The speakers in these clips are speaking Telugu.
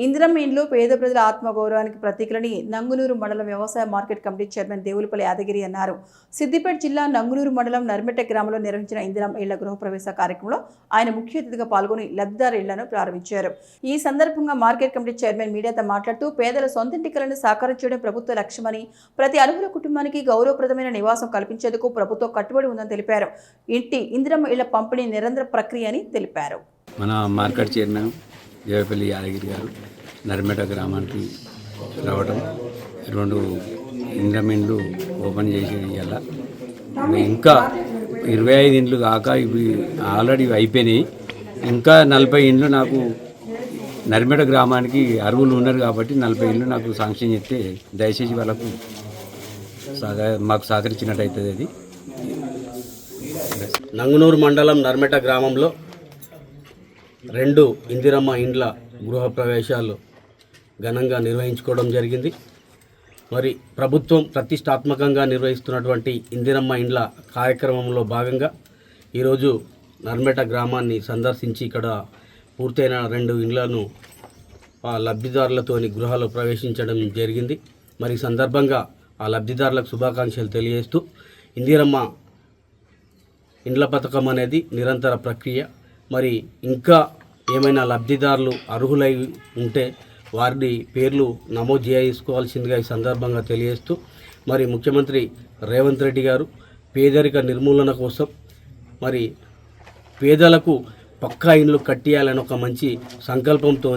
ఇందిరమ్మ ఇండ్లు పేద ప్రజల ఆత్మగౌరవానికి ప్రతీకలని నంగునూరు మండలం వ్యవసాయ market committee chairman Devulapalli Yadagiri అన్నారు. సిద్దిపేట జిల్లా నంగునూరు మండలం నర్మెట గ్రామంలో నిర్వహించిన ఇందిరమ్మ ఇళ్ల గృహప్రవేశ కార్యక్రమంలో ఆయన ముఖ్య అతిథిగా పాల్గొని లబ్ధిదారు ఇళ్లను ప్రారంభించారు. ఈ సందర్భంగా మార్కెట్ కమిటీ చైర్మన్ మీడియాతో మాట్లాడుతూ పేదల సొంతింటి కలను సాకారం చేయడం ప్రభుత్వ లక్ష్యమని, ప్రతి అర్హుల కుటుంబానికి గౌరవప్రదమైన నివాసం కల్పించేందుకు ప్రభుత్వం కట్టుబడి ఉందని తెలిపారు. ఇందిరమ్మ ఇళ్ల పంపిణీ నిరంతర ప్రక్రియ అని తెలిపారు. మన మార్కెట్ చైర్మన్ దేవపల్లి యాదగిరి గారు నర్మెట గ్రామానికి రావడం, 2 ఇందిరమ్మ ఇండ్లు ఓపెన్ చేసి ఇవాళ ఇంకా 25 ఇండ్లు కాక ఇవి ఆల్రెడీ అయిపోయినాయి. ఇంకా 40 ఇండ్లు నాకు నర్మెట గ్రామానికి అర్హులు ఉన్నారు కాబట్టి 40 ఇండ్లు నాకు శాంక్షన్ చేస్తే దయచేసి వాళ్ళకు మాకు సహకరించినట్టు అవుతుంది. అది నంగునూరు మండలం నర్మెట గ్రామంలో 2 ఇందిరమ్మ ఇండ్ల గృహప్రవేశాలు ఘనంగా నిర్వహించుకోవడం జరిగింది. మరి ప్రభుత్వం ప్రతిష్టాత్మకంగా నిర్వహిస్తున్నటువంటి ఇందిరమ్మ ఇండ్ల కార్యక్రమంలో భాగంగా ఈరోజు నర్మెట గ్రామాన్ని సందర్శించి ఇక్కడ పూర్తయిన 2 ఇండ్లను లబ్ధిదారులతోని గృహాలు ప్రవేశించడం జరిగింది. మరి ఈ సందర్భంగా ఆ లబ్ధిదారులకు శుభాకాంక్షలు తెలియజేస్తూ ఇందిరమ్మ ఇండ్ల పథకం అనేది నిరంతర ప్రక్రియ. మరి ఇంకా ఏమైనా లబ్ధిదారులు అర్హులై ఉంటే వారి పేర్లు నమోదు చేసుకోవాల్సిందిగా ఈ సందర్భంగా తెలియజేస్తూ, మరి ముఖ్యమంత్రి రేవంత్ రెడ్డి గారు పేదరిక నిర్మూలన కోసం మరి పేదలకు పక్కా ఇండ్లు కట్టియాలని ఒక మంచి సంకల్పంతో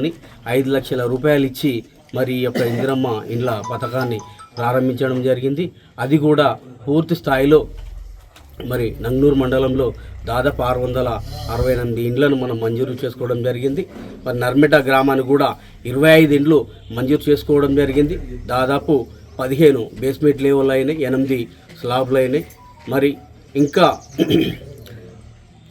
5 లక్షల రూపాయలు ఇచ్చి మరి ఈ యొక్క ఇందిరమ్మ ఇండ్ల పథకాన్ని ప్రారంభించడం జరిగింది. అది కూడా పూర్తి స్థాయిలో మరి నంగునూరు మండలంలో దాదాపు 668 ఇండ్లను మనం మంజూరు చేసుకోవడం జరిగింది. మరి నర్మెట గ్రామానికి కూడా 25 ఇండ్లు మంజూరు చేసుకోవడం జరిగింది. దాదాపు 15 బేస్మెంట్ లెవెల్ అయినాయి, 8 స్లాబ్లు అయినాయి. మరి ఇంకా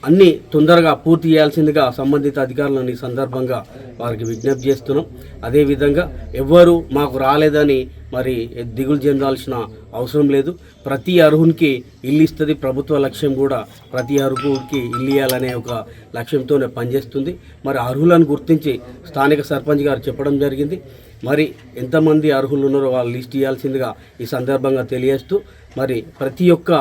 అన్నీ తొందరగా పూర్తి చేయాల్సిందిగా సంబంధిత అధికారులను ఈ సందర్భంగా వారికి విజ్ఞప్తి చేస్తున్నాం. అదేవిధంగా ఎవ్వరూ మాకు రాలేదని మరి దిగులు చెందాల్సిన అవసరం లేదు. ప్రతి అర్హునికి ఇల్లు ఇస్తుంది ప్రభుత్వ లక్ష్యం. కూడా ప్రతి అర్హునికి ఇల్లు ఇవ్వాలనే ఒక లక్ష్యంతోనే పనిచేస్తుంది. మరి అర్హులను గుర్తించి స్థానిక సర్పంచ్ గారు చెప్పడం జరిగింది. మరి ఎంతమంది అర్హులు ఉన్నారో వాళ్ళు లిస్ట్ ఇవ్వాల్సిందిగా ఈ సందర్భంగా తెలియజేస్తూ, మరి ప్రతి ఒక్క